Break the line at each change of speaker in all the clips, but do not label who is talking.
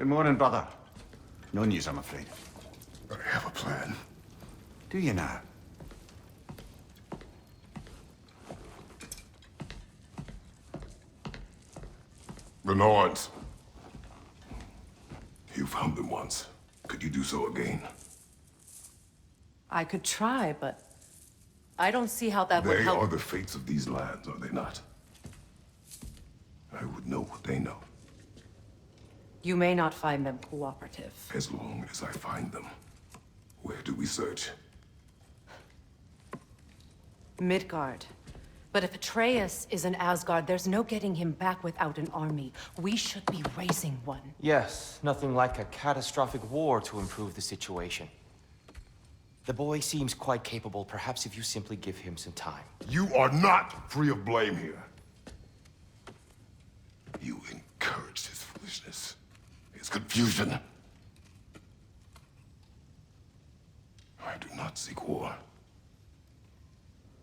Good morning, brother. No news, I'm afraid.
I have a plan.
Do you now?
The Norns. You found them once. Could you do so again?
I could try, but I don't see how that would
They
help.
are the fates of these lands, are they not? I would know what they know,
You may not find them cooperative.
as long as I find them. Where do we search?
Midgard. But if Atreus is in Asgard, there's no getting him back without an army. We should be raising one.
Yes, nothing like a catastrophic war to improve the situation. The boy seems quite capable. Perhaps if you simply give him some time.
You are not free of blame here. You encouraged his foolishness, his confusion. I do not seek war.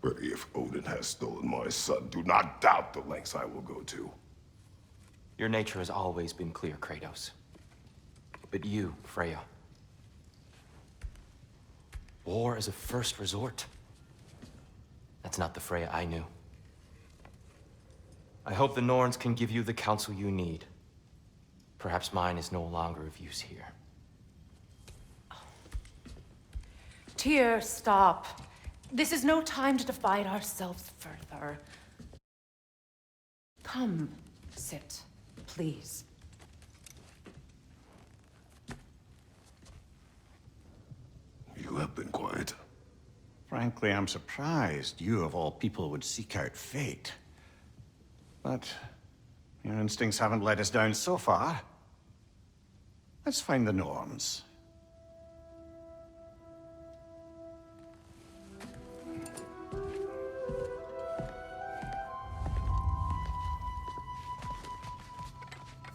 But if Odin has stolen my son, do not doubt the lengths I will go to.
Your nature has always been clear, Kratos. But you, Freya. War is a first resort. That's not the Freya I knew. I hope the Norns can give you the counsel you need. Perhaps mine is no longer of use here.
Tyr, stop. This is no time to divide ourselves further. Come, sit, please.
You have been quiet.
Frankly, I'm surprised you, of all people, would seek out fate. But your instincts haven't let us down so far. Let's find the Norns.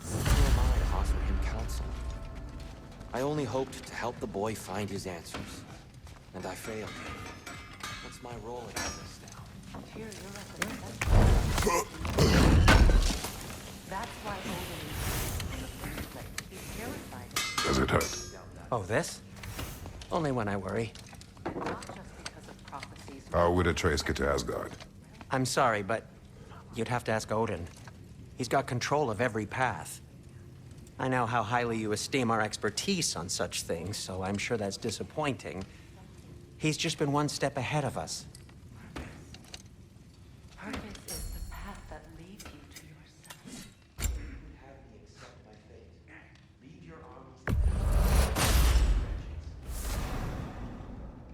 Who am I to offer him counsel? I only hoped to help the boy find his answers. And I failed. What's my role in all this now?
Tyr, you're at the center. That's why Odin is in the first place. He's terrified.
Does it hurt?
Oh, this? Only when I worry.
Not just because of prophecies.
How would Atreus get to Asgard?
I'm sorry, but you'd have to ask Odin. He's got control of every path. I know how highly you esteem our expertise on such things, so I'm sure that's disappointing. He's just been one step ahead of us.
Purpose is the path that leads you to yourself.
Have me accept my fate. Leave your armies.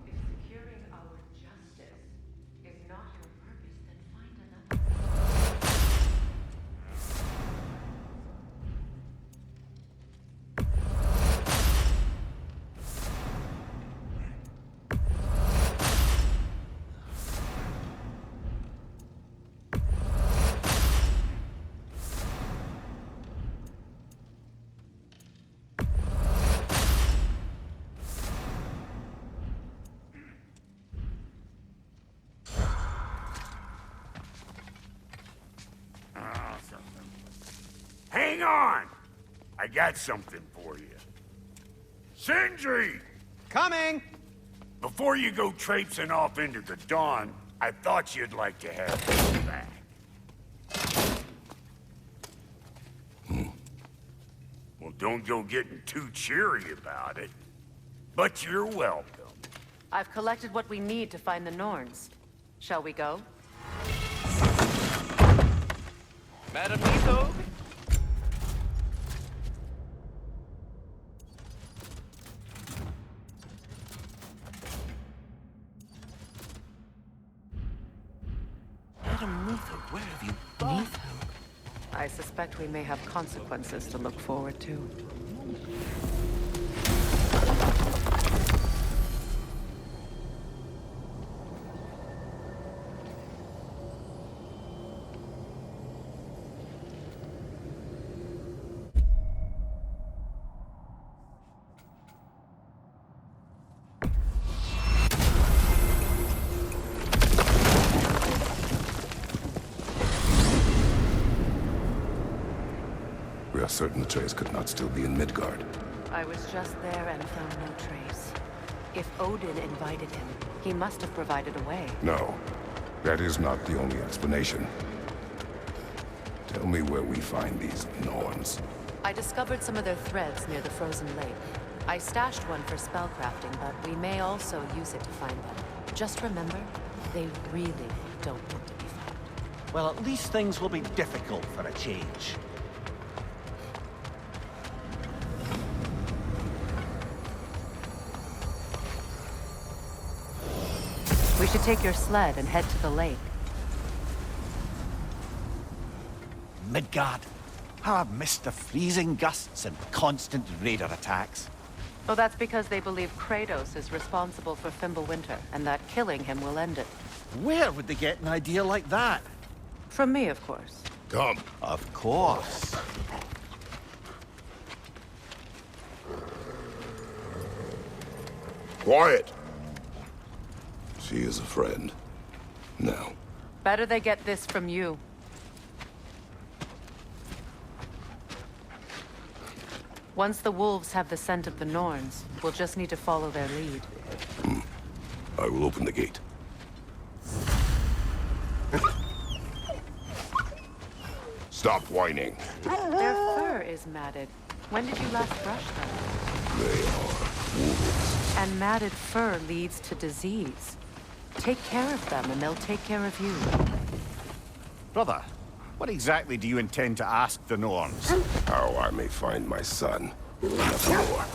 If securing our justice is not your purpose, then find another.
Hang on! I got something for you. Sindri!
Coming!
Before you go traipsing off into the dawn, I thought you'd like to have this back. Well, don't go getting too cheery about it. But you're welcome.
I've collected what we need to find the Norns. Shall we go?
Madam Nithog? Madam Nithog, where have you gone?
I suspect we may have consequences to look forward to.
certain Atreus could not still be in Midgard.
I was just there and found no trace. If Odin invited him, he must have provided a way.
No, that is not the only explanation. Tell me where we find these Norns.
I discovered some of their threads near the frozen lake. I stashed one for spellcrafting, but we may also use it to find them. Just remember, they really don't want to be found.
Well, at least things will be difficult for a change.
We should take your sled and head to the lake.
Midgard. How I've missed the freezing gusts and constant raider attacks.
Oh, that's because they believe Kratos is responsible for Fimbulwinter, and that killing him will end it.
Where would they get an idea like that?
From me, of course.
Come.
Of course.
Quiet! She is a friend. Now.
Better they get this from you. Once the wolves have the scent of the Norns, we'll just need to follow their lead.
I will open the gate. Stop whining.
Their fur is matted. When did you last brush them?
They are wolves.
And matted fur leads to disease. Take care of them, and they'll take care of you.
Brother, what exactly do you intend to ask the Norns?
How I may find my son. Nothing more.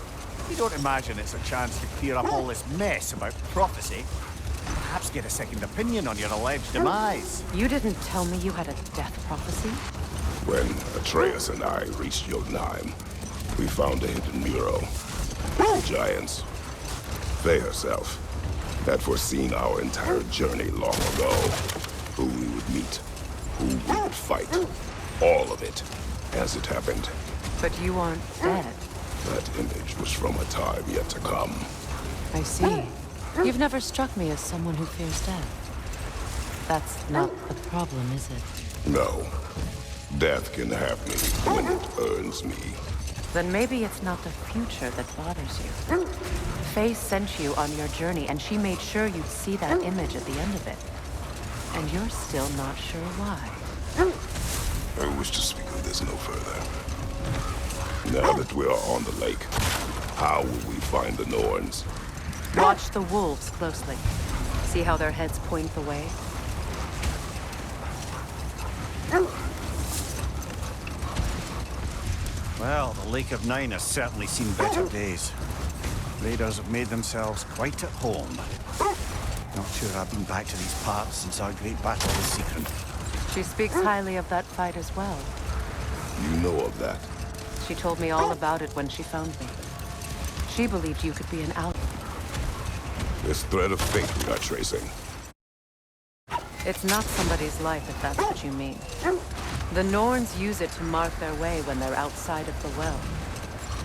You don't imagine it's a chance to clear up all this mess about prophecy? Perhaps get a second opinion on your alleged demise.
You didn't tell me you had a death prophecy?
When Atreus and I reached Jotunheim, we found a hidden mural. The giants, they herself, had foreseen our entire journey long ago. Who we would meet, who we would fight. All of it, as it happened.
But you aren't dead.
That image was from a time yet to come.
I see. You've never struck me as someone who fears death. That's not the problem, is it?
No. Death can have me when it earns me.
Then maybe it's not the future that bothers you. Faye sent you on your journey, and she made sure you'd see that image at the end of it. And you're still not sure why.
I wish to speak of this no further. Now that we are on the lake, how will we find the Norns?
Watch the wolves closely. See how their heads point the way?
Well, the Lake of Nine has certainly seen better days. Raiders have made themselves quite at home. Not sure I've been back to these parts since our great battle with Secret.
She speaks highly of that fight as well.
You know of that.
She told me all about it when she found me. She believed you could be an ally.
This thread of fate we are tracing.
It's not somebody's life, if that's what you mean. The Norns use it to mark their way when they're outside of the well.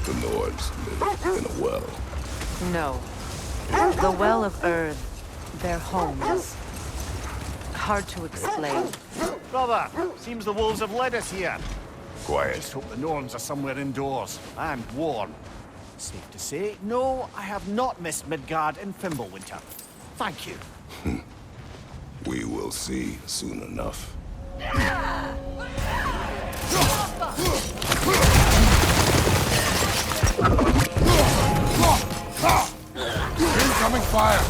The Nords live in a well.
No. The Well of Earth, their home, is hard to explain.
Brother, seems the wolves have led us here.
Quiet.
Just hope the Norns are somewhere indoors and warm. Safe to say, no, I have not missed Midgard in Fimbulwinter. Thank you.
We will see soon enough. Incoming fire!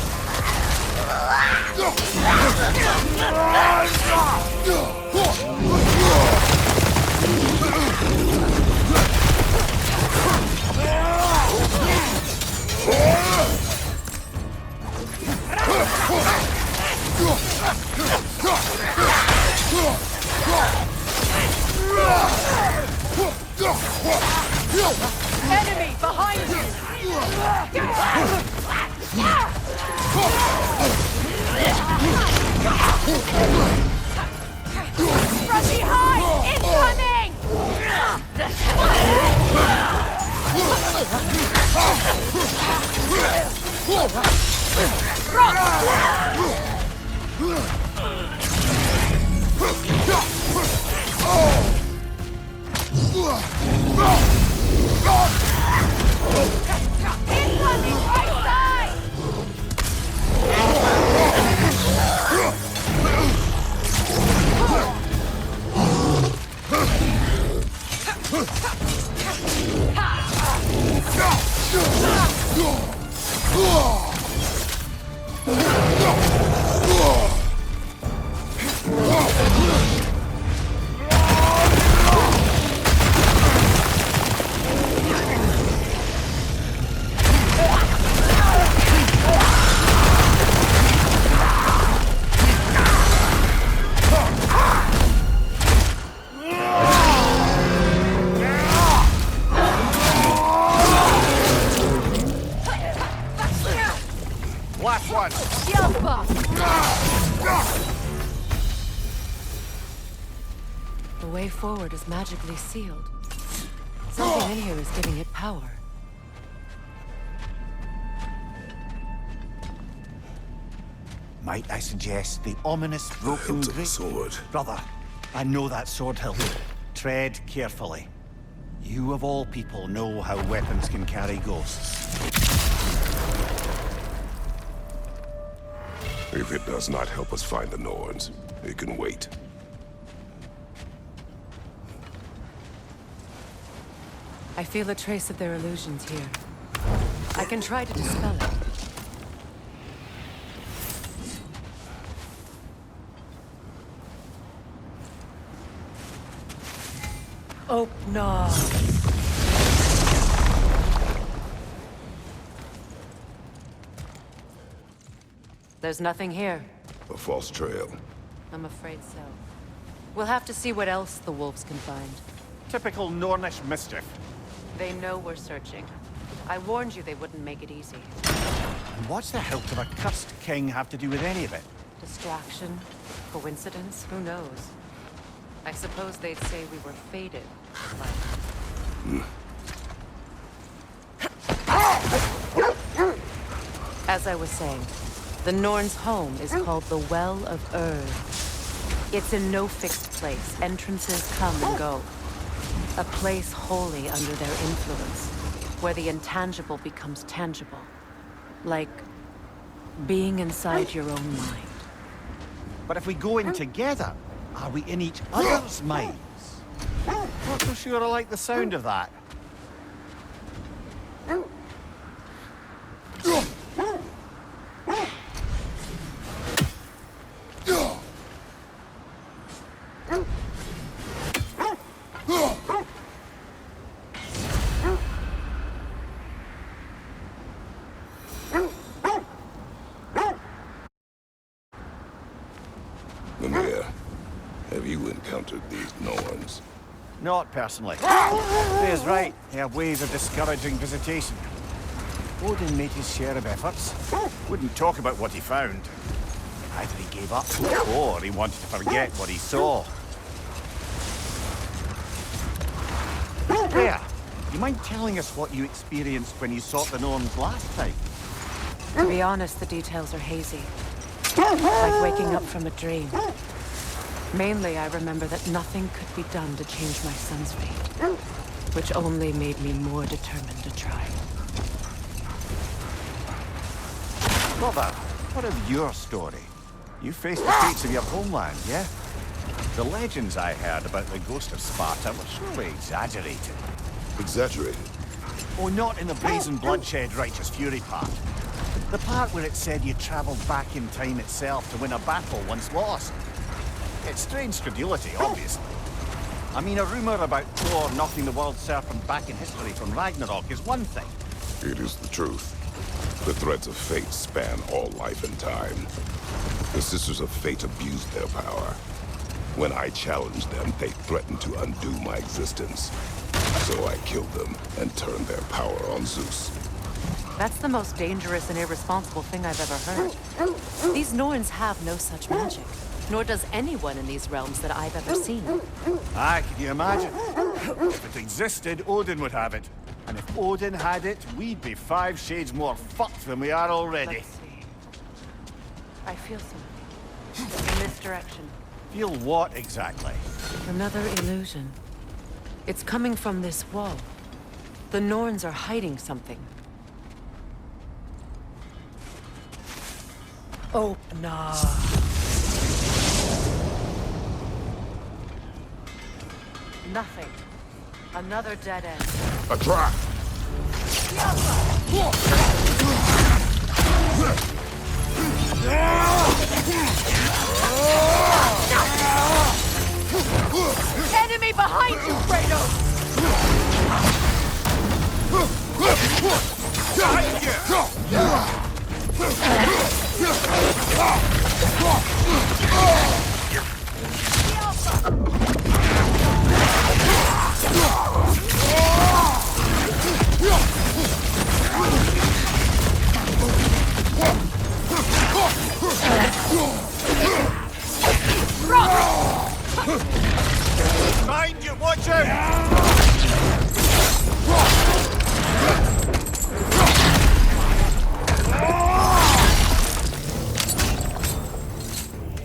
Enemy behind you! From behind! Incoming! Incoming right side!
Last one.
Shield buff! The way forward is magically sealed. Something in here is giving it power.
Might I suggest the ominous broken
Hilt of the
great...
sword.
Brother, I know that sword hilt. Tread carefully. You of all people know how weapons can carry ghosts.
If it does not help us find the Norns, it can wait.
I feel a trace of their illusions here. I can try to dispel it. Oh, no. There's nothing here.
A false trail.
I'm afraid so. We'll have to see what else the wolves can find.
Typical Nornish mischief.
They know we're searching. I warned you they wouldn't make it easy.
And what's the hilt of a cursed king have to do with any of it?
Distraction? Coincidence? Who knows? I suppose they'd say we were fated. As I was saying, the Norn's home is called the Well of Erd. It's in no fixed place. Entrances come and go. A place wholly under their influence, where the intangible becomes tangible. Like being inside your own mind.
But if we go in together, are we in each other's minds? Not so sure I like the sound of that.
Mimir, have you encountered these Norns?
Not personally. Thea's right. They have ways of discouraging visitation. Odin made his share of efforts. Wouldn't talk about what he found. Either he gave up, or he wanted to forget what he saw. There. You mind telling us what you experienced when you sought the Norns last time?
To be honest, the details are hazy. Like waking up from a dream. Mainly, I remember that nothing could be done to change my son's fate, which only made me more determined to try.
Brother, what of your story? You faced the fates of your homeland, yeah? The legends I heard about the ghost of Sparta were surely exaggerated.
Exaggerated.
Oh, not in the brazen bloodshed righteous fury part. The part where it said you traveled back in time itself to win a battle once lost. It's strange credulity, obviously. I mean, a rumor about Thor knocking the world serpent back in history from Ragnarok is one thing.
It is the truth. The threads of fate span all life and time. The Sisters of Fate abused their power. When I challenged them, they threatened to undo my existence. So I killed them and turned their power on Zeus.
That's the most dangerous and irresponsible thing I've ever heard. These Norns have no such magic, nor does anyone in these realms that I've ever seen.
Aye, can you imagine? If it existed, Odin would have it. And if Odin had it, we'd be 5 shades more fucked than we are already.
Let's see. I feel something. In this direction.
Feel what exactly?
Another illusion. It's coming from this wall. The Norns are hiding something. Oh, nah. Nothing. Another dead end.
A trap!
Enemy behind you, Kratos!
Mind you, watch out!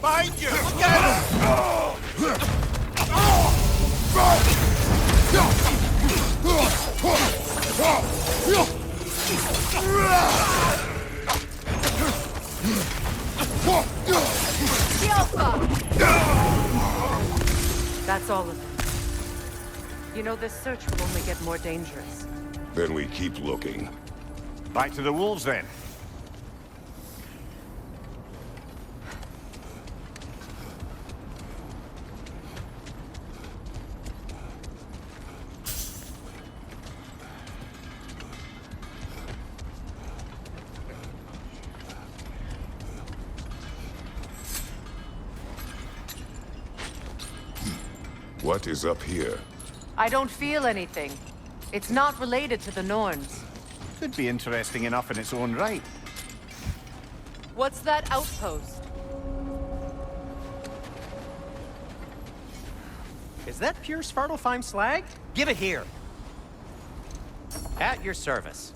Mind you, look out!
That's all of them. You know, this search will only get more dangerous.
Then we keep looking.
Back to the wolves, then.
What is up here?
I don't feel anything. It's not related to the Norns.
Could be interesting enough in its own right.
What's that outpost?
Is that pure Svartalfheim slag? Give it here. At your service.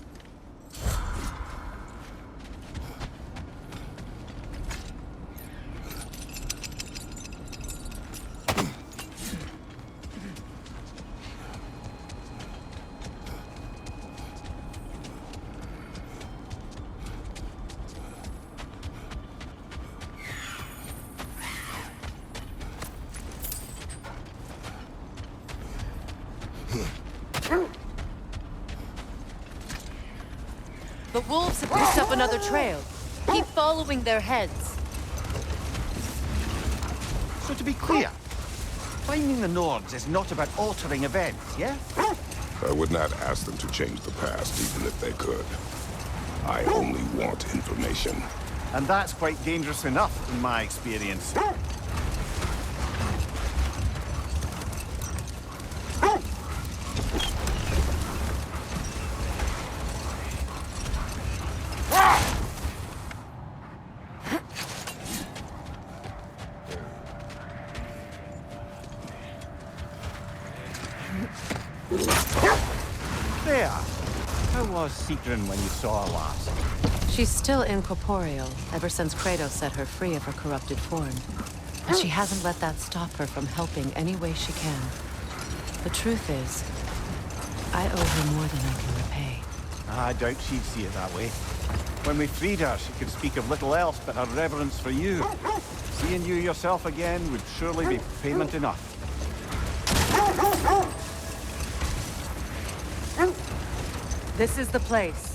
The wolves have picked up another trail. Keep following their heads.
So to be clear, finding the Nords is not about altering events, yeah?
I would not ask them to change the past, even if they could. I only want information.
And that's quite dangerous enough, in my experience. There. How was Sigrun when you saw her last?
She's still incorporeal, ever since Kratos set her free of her corrupted form. And she hasn't let that stop her from helping any way she can. The truth is, I owe her more than I can repay.
I doubt she'd see it that way. When we freed her, she could speak of little else but her reverence for you. Seeing you yourself again would surely be payment enough.
This is the place.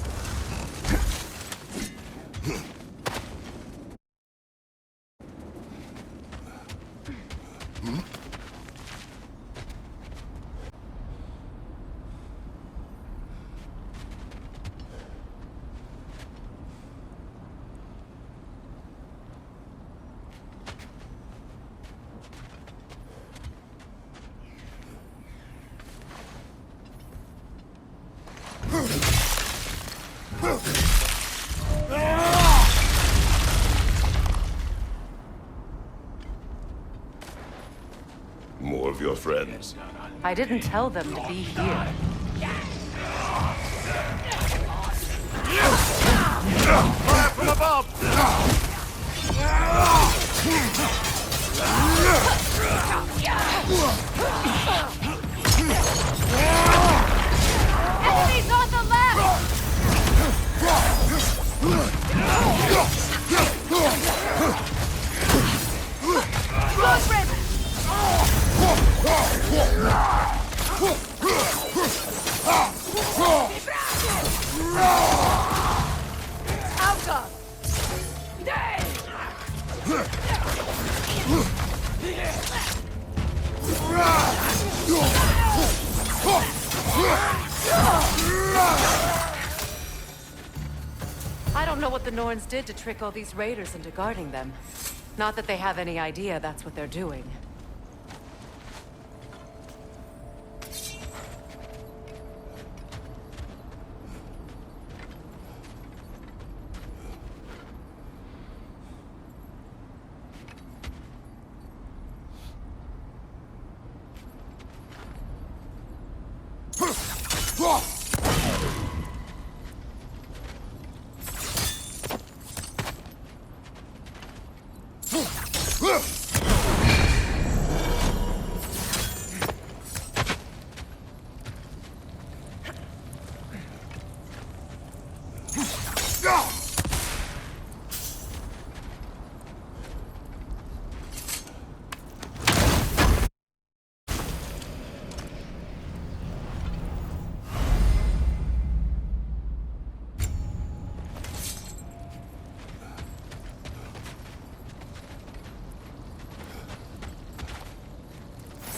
More of your friends.
I didn't tell them to be here.
Fire from above!
I don't know what the Norns did to trick all these raiders into guarding them. Not that they have any idea that's what they're doing.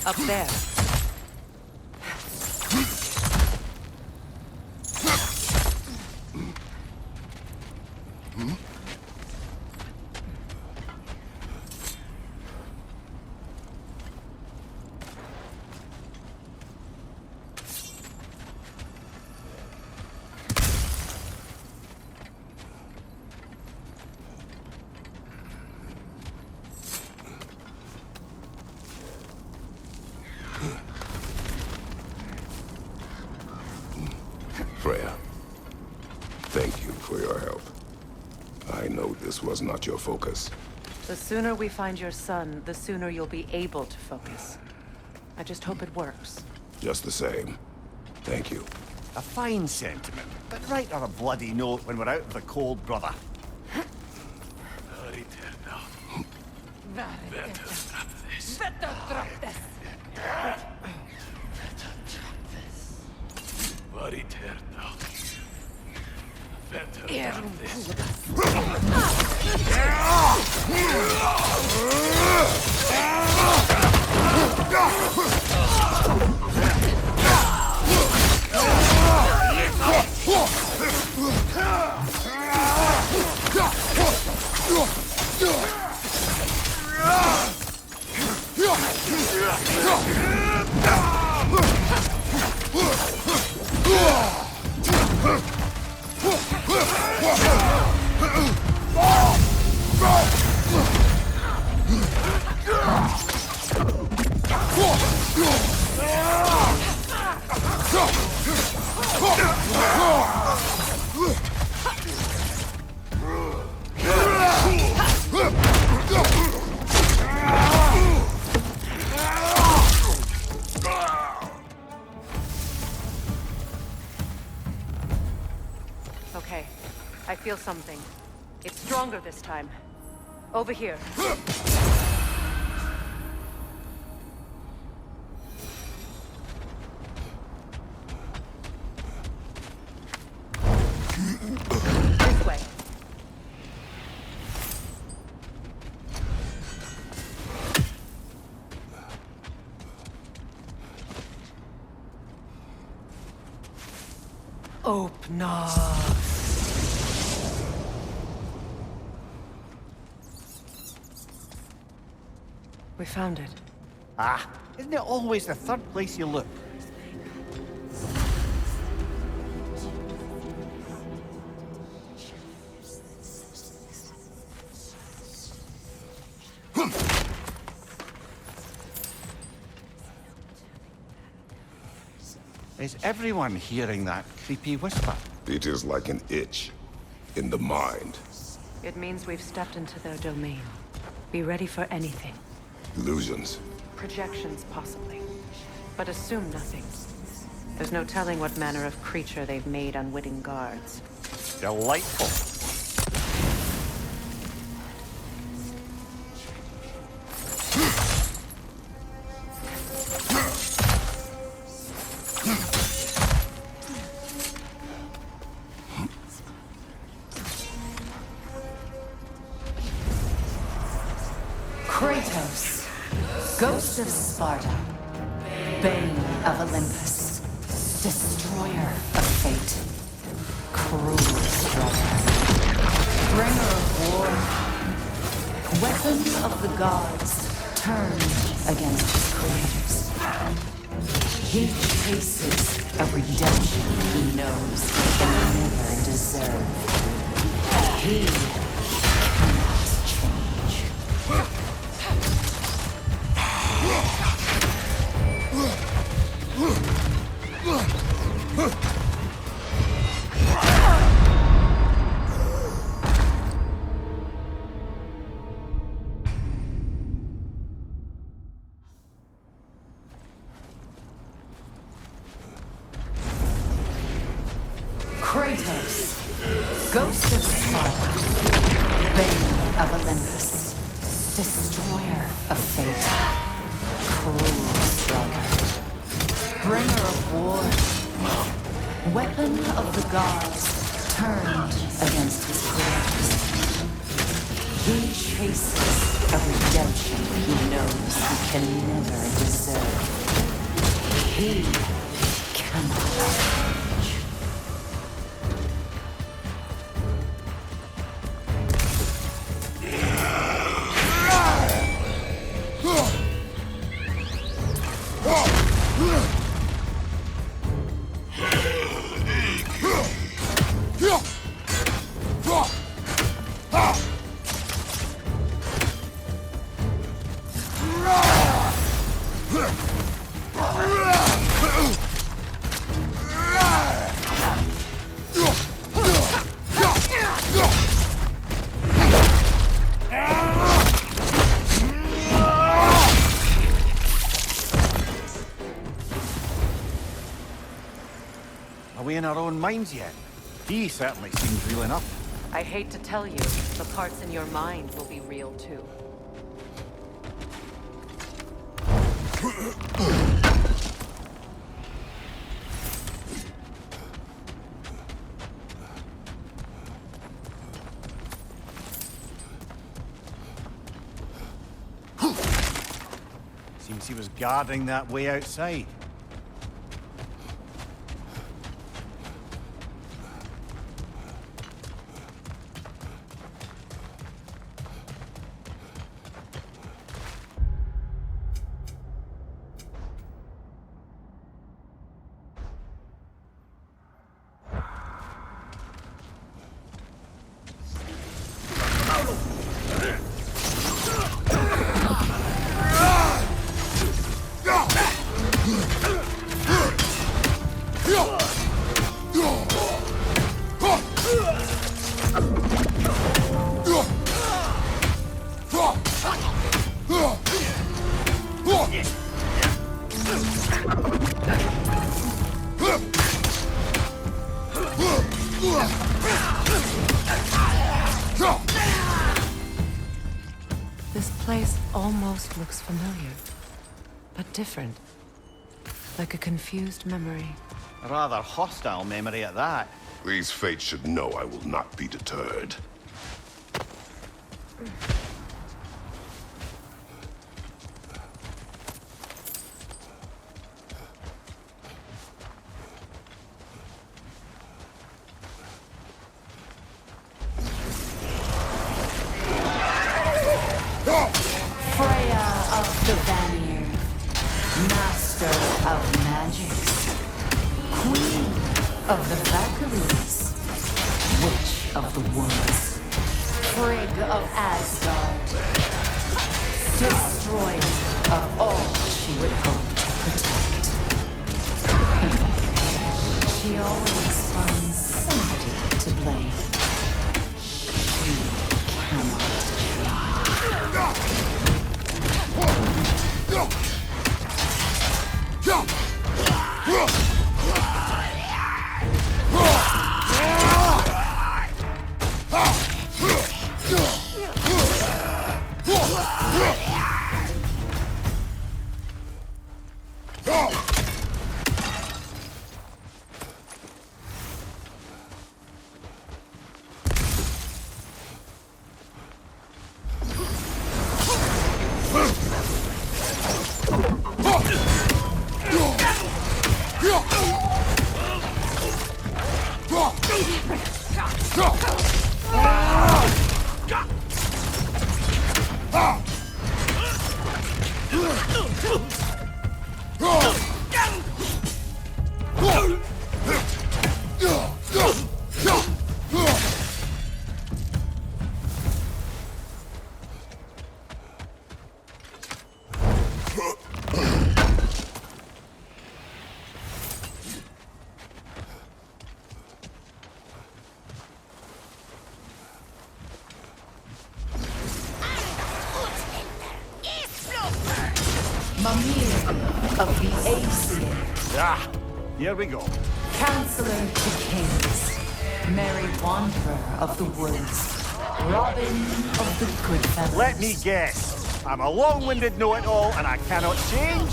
Up there.
Freya, thank you for your help. I know this was not your focus.
The sooner we find your son, the sooner you'll be able to focus. I just hope it works.
Just the same, thank you.
A fine sentiment, but write her a bloody note when we're out of the cold, brother.
Okay, I feel something. It's stronger this time. Over here. This way. Open up. We found it.
Ah, isn't it always the third place you look? Is everyone hearing that creepy whisper?
It is like an itch in the mind.
It means we've stepped into their domain. Be ready for anything.
Illusions.
Projections, possibly. But assume nothing. There's no telling what manner of creature they've made unwitting guards.
Delightful.
Kratos, Ghost of Sparta, Bane of Olympus, Destroyer of Fate, Cruel Striker. Bringer of war, weapon of the gods, turned against his creators. He chases a redemption he knows he can never deserve. He cannot change. Kratos, Ghost of Sparta, Bane of Olympus, Destroyer of Fate, Cruel Sluggard, Bringer of War, Weapon of the Gods, turned against his creators. He chases a redemption he knows he can never deserve. He cannot change.
Are we in our own minds yet? He certainly seems real enough.
I hate to tell you, the parts in your mind will be real too.
Seems he was guarding that way outside.
This place almost looks familiar, but different. Like a confused memory.
A rather hostile memory at that.
These fates should know I will not be deterred.
Freya of the Vanir, Master of Magics, Queen of the Valkyries, Witch of the Woods, Frigg of Asgard, Destroyer of all she would hope to protect. She always finds somebody to blame. She cannot Mimir of the Aesir,
Ah, here we go.
Counselor to Kings, Merry Wanderer of the Woods, Robin of the Goodfellas.
Let me guess. I'm a long-winded know-it-all and I cannot change?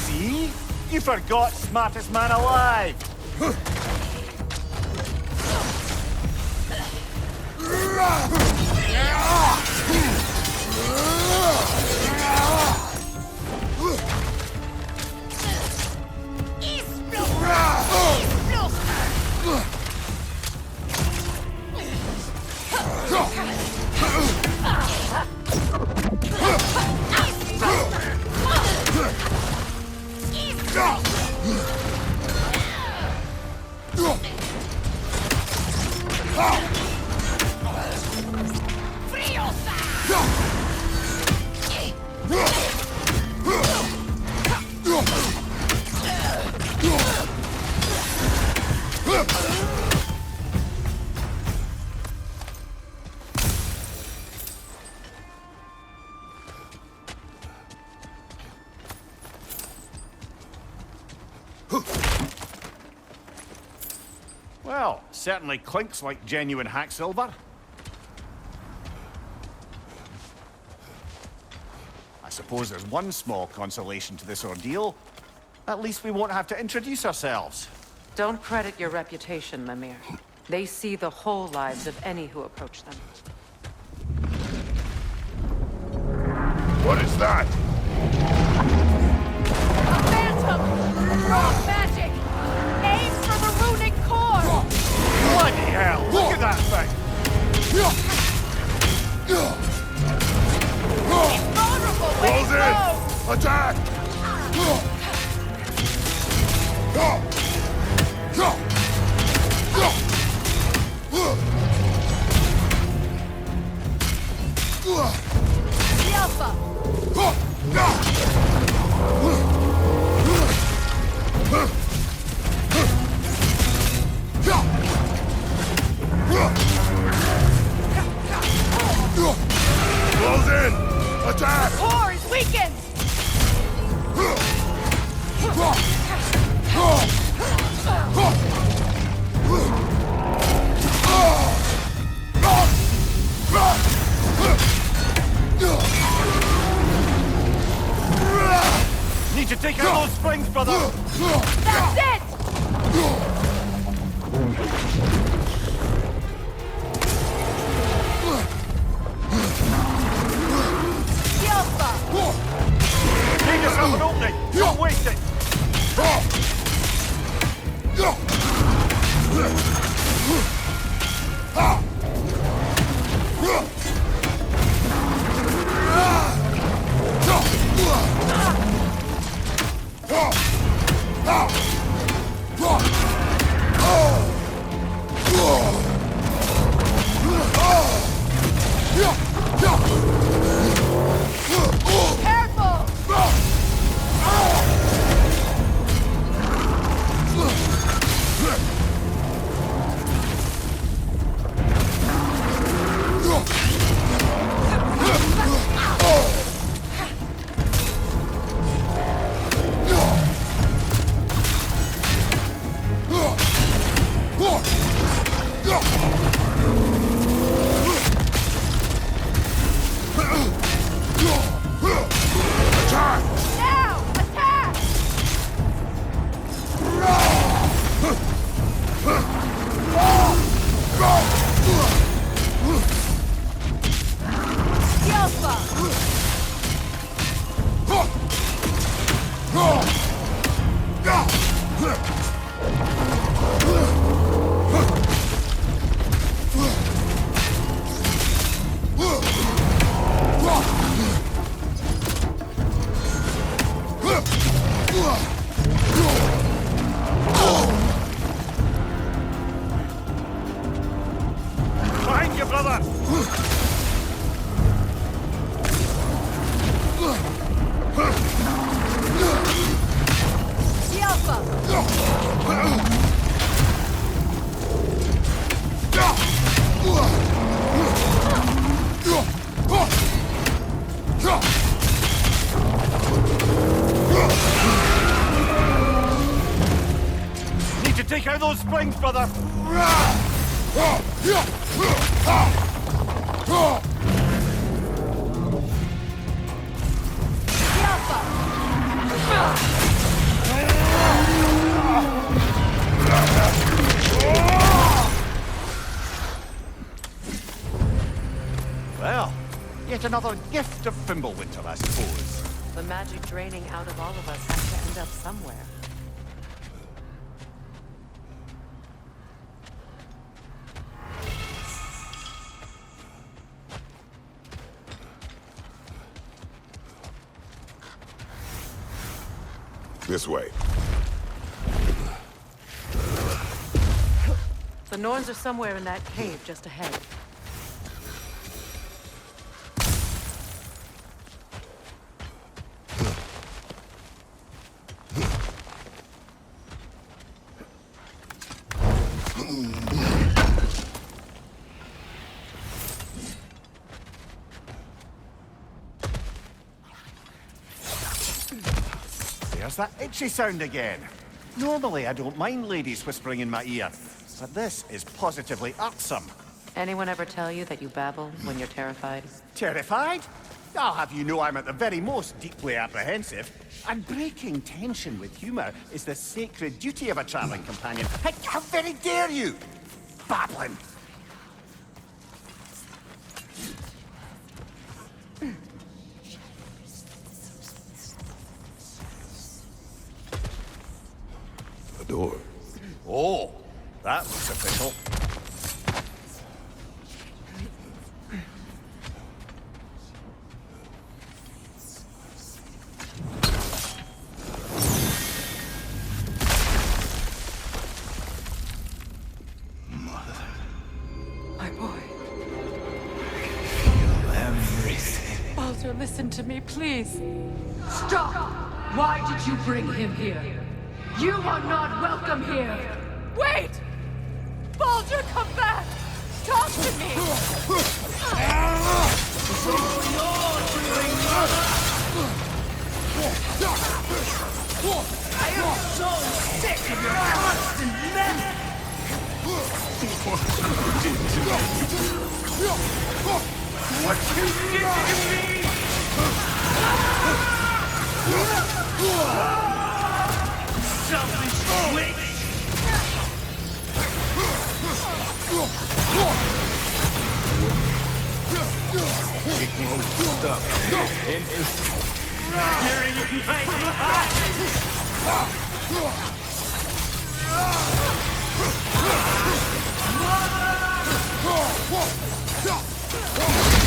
See? You forgot smartest man alive. Well, certainly clinks like genuine hack silver. I suppose there's one small consolation to this ordeal. At least we won't have to introduce ourselves.
Don't credit your reputation, Mimir. They see the whole lives of any who approach them.
What is that?
A phantom! Raw magic! Aims for the runic core!
Bloody hell! Look at that thing!
It's vulnerable when
Close
it
in! Attack!
The Alpha!
Close in! Attack!
Core is weakened!
Need to take out those springs, brother!
That's it! The Alpha!
Make yourself an opening! Don't waste it!
Careful! Now! Attack! The Alpha!
Behind you, brother!
The Alpha!
brother! Well, yet another gift of Fimbulwinter, I suppose.
The magic draining out of all of us has to end up somewhere.
This way.
The Norns are somewhere in that cave just ahead.
There's that itchy sound again. Normally, I don't mind ladies whispering in my ear, but this is positively irksome.
Anyone ever tell you that you babble when you're terrified?
Terrified? I'll have you know I'm at the very most deeply apprehensive. And breaking tension with humor is the sacred duty of a traveling companion. How very dare you! Babbling!
A door.
Oh, that looks official.
My boy.
Everything.
Baldur, listen to me, please.
Stop! Why did you bring him here? You are not welcome here!
Wait! Baldur, come back! Talk to me!
I am so sick of your constant menace!
What you did to me! Selfish witch!
It won't stop.
You're in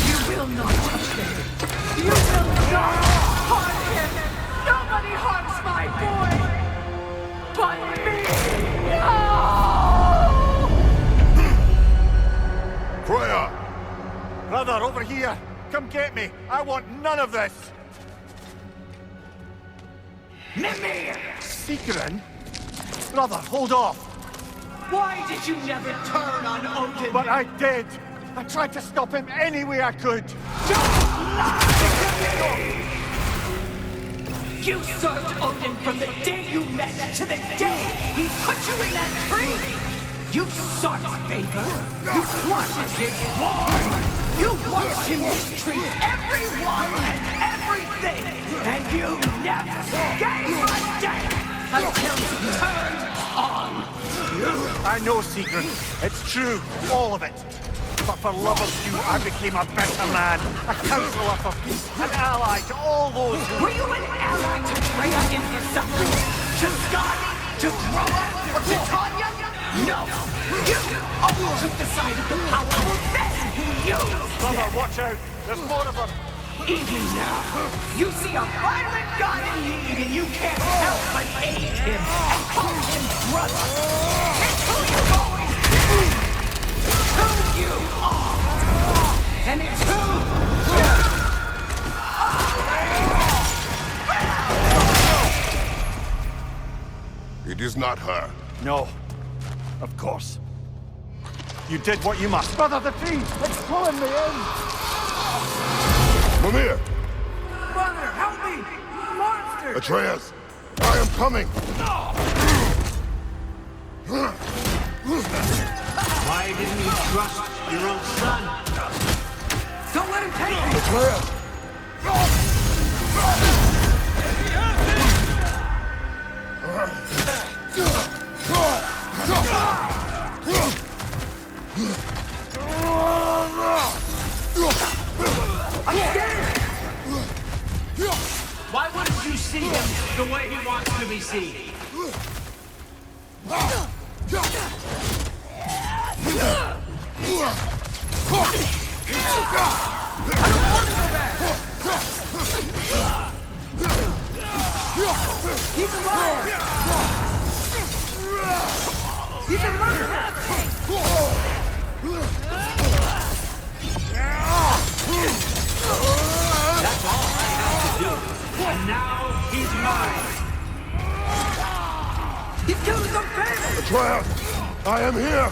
You will not touch him! You will not harm him! Nobody harms my boy! But me! No!
Freya!
Brother, over here! Come get me! I want none of this!
Mimir!
Secret? Brother, hold off!
Why did you never turn on Odin?
But I did! I tried to stop him any way I could!
You served Odin from the day you met to the day he put you in that tree! You sought favor! You wanted his warm! You watched him mistreat everyone and everything! And you never gave a damn until he turned on you!
I know, Secret. It's true. All of it. But for love of you, I became a better man. A counselor for peace. An ally to all those who...
Were you an ally to Freya in his suffering? To Skadi? To Groa? Or to Tanya? No! You all took the side of the powerful men who used
Brother,
them!
watch out. There's more of them.
Even now, you see a violent god in need and you can't help but aid him and call him brother! It's who you've always been! Who you are! And it's who you
It is not her.
No. Of course. You did what you must. Brother, the tree! It's pulling me in!
Mimir!
Brother, help me! Monster!
Atreus! I am coming!
Why didn't you trust your own son? Don't let him take me!
Atreus!
I'm scared! Why wouldn't you see him the way he wants to be seen? He's a liar! He's a murderer! That's all I have to do. And now he's mine. He's killing some family!
Atreus! I am here!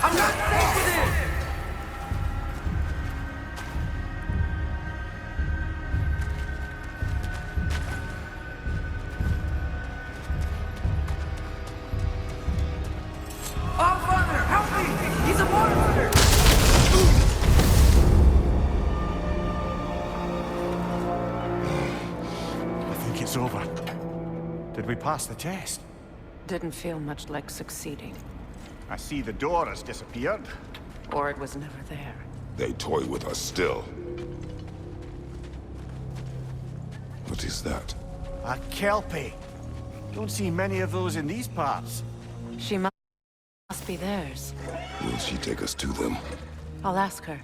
I'm not safe with him! Oh, Father, help me! He's a monster!
I think it's over. Did we pass the test?
Didn't feel much like succeeding.
I see the door has disappeared.
Or it was never there.
They toy with us still. What is that?
A kelpie. Don't see many of those in these parts.
She must be theirs.
Will she take us to them?
I'll ask her.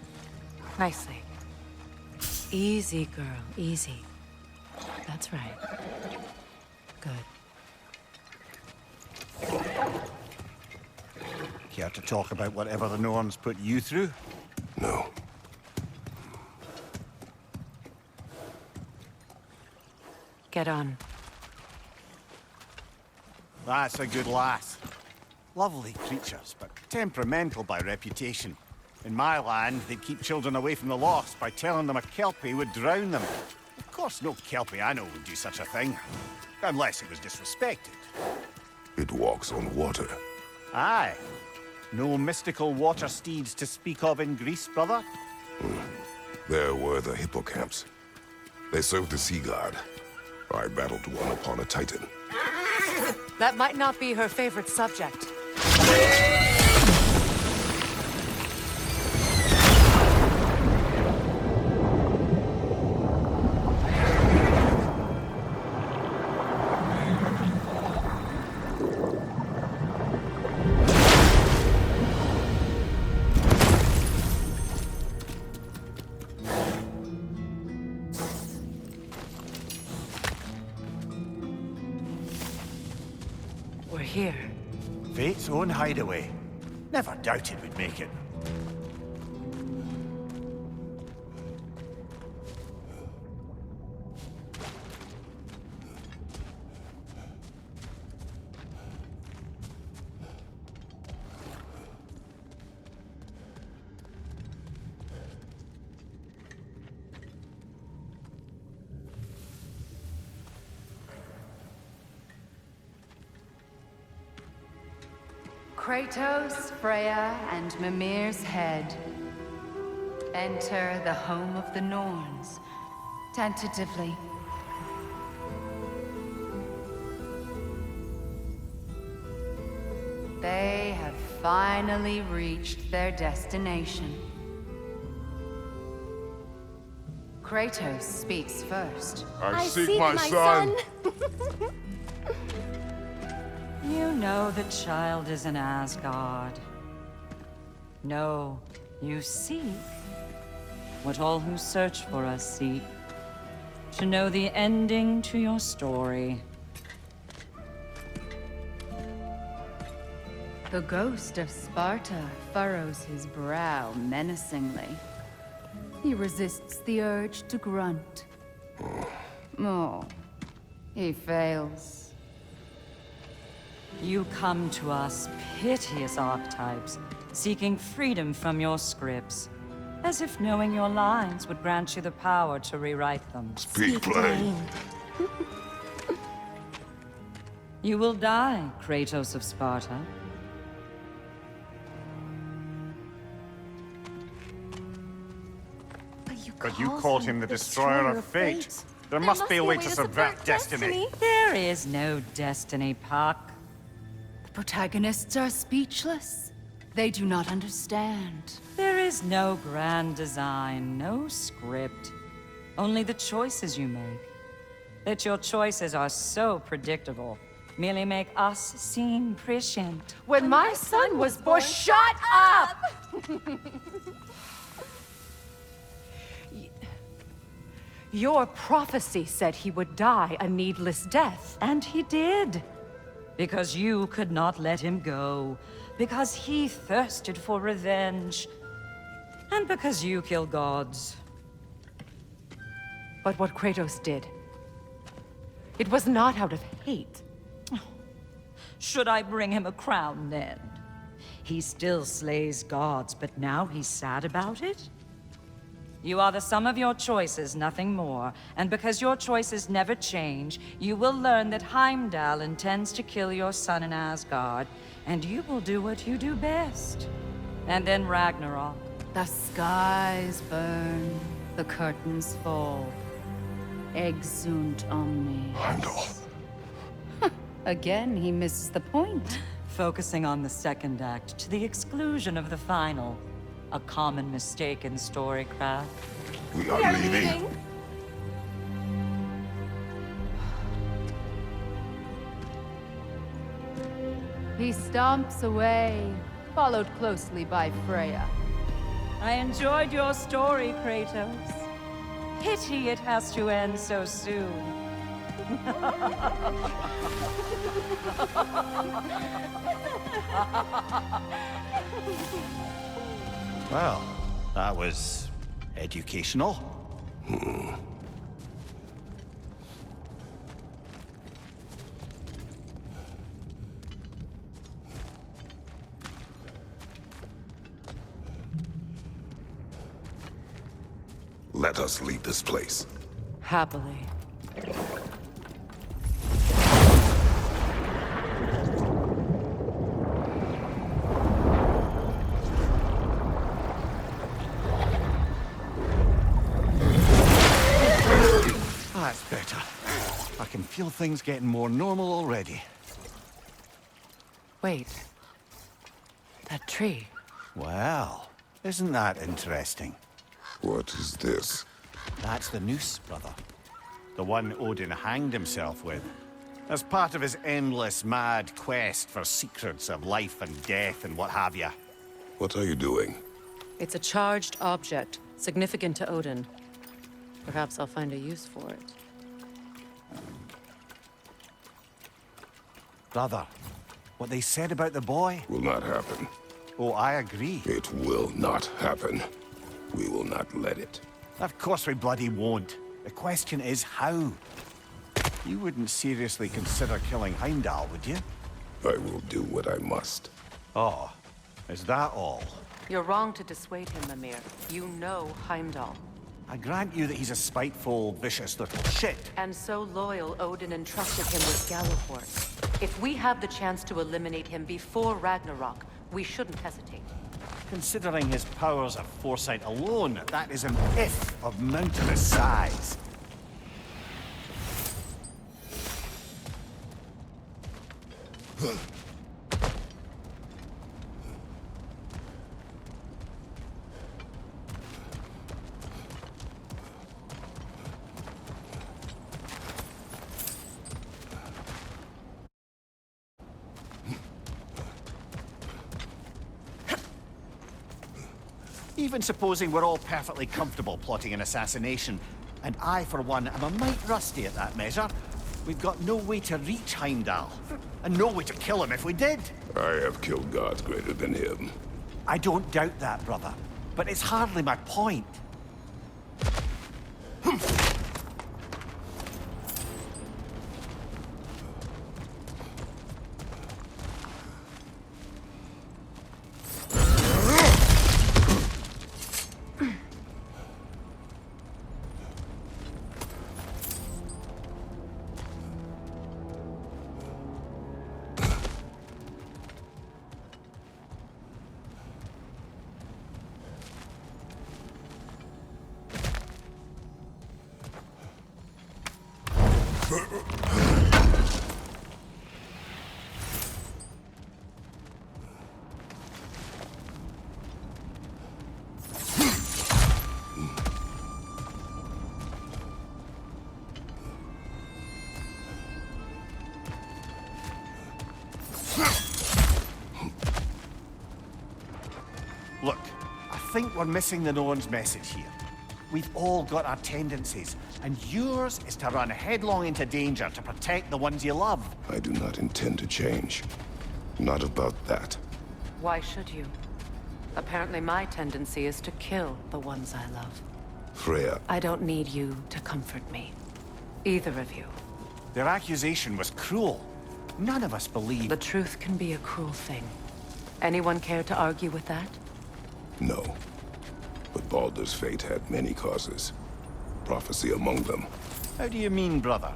Nicely. Easy, girl. Easy. That's right. Good.
Care to talk about whatever the Norns put you through?
No.
Get on.
That's a good lass. Lovely creatures, but temperamental by reputation. In my land, they'd keep children away from the lost by telling them a kelpie would drown them. Of course, no kelpie I know would do such a thing. Unless it was disrespected.
It walks on water.
Aye. No mystical water steeds to speak of in Greece, brother?
There were the hippocamps. They served the Sea God. I battled one upon a Titan.
That might not be her favorite subject. We're here.
Fate's own hideaway. Never doubted we'd make it.
Kratos, Freya, and Mimir's head. Enter the home of the Norns, tentatively. They have finally reached their destination. Kratos speaks first.
I seek my son.
You know the child is in Asgard. No, you seek what all who search for us seek. To know the ending to your story.
The ghost of Sparta furrows his brow menacingly. He resists the urge to grunt. Oh, He fails.
You come to us, piteous archetypes, seeking freedom from your scripts, as if knowing your lines would grant you the power to rewrite them.
Speak plain.
You will die, Kratos of Sparta.
But you called him the destroyer of fate. There must be a way to subvert destiny.
There is no destiny, Puck.
The protagonists are speechless. They do not understand.
There is no grand design, no script. Only the choices you make. That your choices are so predictable merely make us seem prescient.
When my son was born, shut up! Your prophecy said he would die a needless death.
And he did. Because you could not let him go. Because he thirsted for revenge. And because you kill gods.
But what Kratos did, it was not out of hate.
Should I bring him a crown then? He still slays gods, but now he's sad about it? You are the sum of your choices, nothing more. And because your choices never change, you will learn that Heimdall intends to kill your son in Asgard, and you will do what you do best. And then Ragnarok.
The skies burn, the curtains fall. Exunt omnes.
Heimdall.
Again, he misses the point.
Focusing on the second act to the exclusion of the final. A common mistake in storycraft.
We are leaving.
He stomps away, followed closely by Freya.
I enjoyed your story, Kratos. Pity it has to end so soon.
Well, that was educational.
Let us leave this place.
Happily.
That's better. I can feel things getting more normal already.
Wait. That tree.
Well, isn't that interesting?
What is this?
That's the noose, brother. The one Odin hanged himself with. As part of his endless, mad quest for secrets of life and death and what have you.
What are you doing?
It's a charged object, significant to Odin. Perhaps I'll find a use for it.
Brother, what they said about the boy?
Will not happen.
Oh, I agree.
It will not happen. We will not let it.
Of course we bloody won't. The question is how. You wouldn't seriously consider killing Heimdall, would you?
I will do what I must.
Oh, is that all?
You're wrong to dissuade him, Mimir. You know Heimdall.
I grant you that he's a spiteful, vicious little shit.
And so loyal, Odin entrusted him with Gallifort. If we have the chance to eliminate him before Ragnarok, we shouldn't hesitate.
Considering his powers of foresight alone, that is an if of mountainous size. Even supposing we're all perfectly comfortable plotting an assassination, and I, for one, am a mite rusty at that measure, we've got no way to reach Heimdall, and no way to kill him if we did.
I have killed gods greater than him.
I don't doubt that, brother, but it's hardly my point. Look, I think we're missing the Norn's message here. We've all got our tendencies, and yours is to run headlong into danger to protect the ones you love.
I do not intend to change. Not about that.
Why should you? Apparently my tendency is to kill the ones I love.
Freya,
I don't need you to comfort me. Either of you.
Their accusation was cruel. None of us believe...
The truth can be a cruel thing. Anyone care to argue with that?
no. But Baldur's fate had many causes. Prophecy among them.
How do you mean, brother?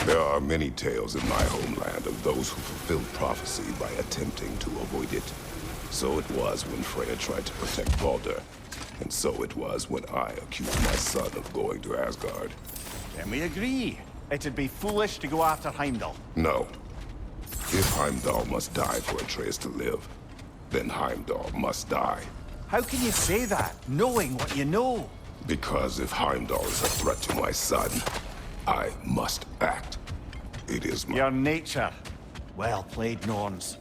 There are many tales in my homeland of those who fulfilled prophecy by attempting to avoid it. So it was when Freya tried to protect Baldur. And so it was when I accused my son of going to Asgard.
Then we agree. It'd be foolish to go after Heimdall.
No. If Heimdall must die for Atreus to live, then Heimdall must die.
How can you say that, knowing what you know?
Because if Heimdall is a threat to my son, I must act. It is my...
Your nature. Well played, Norns.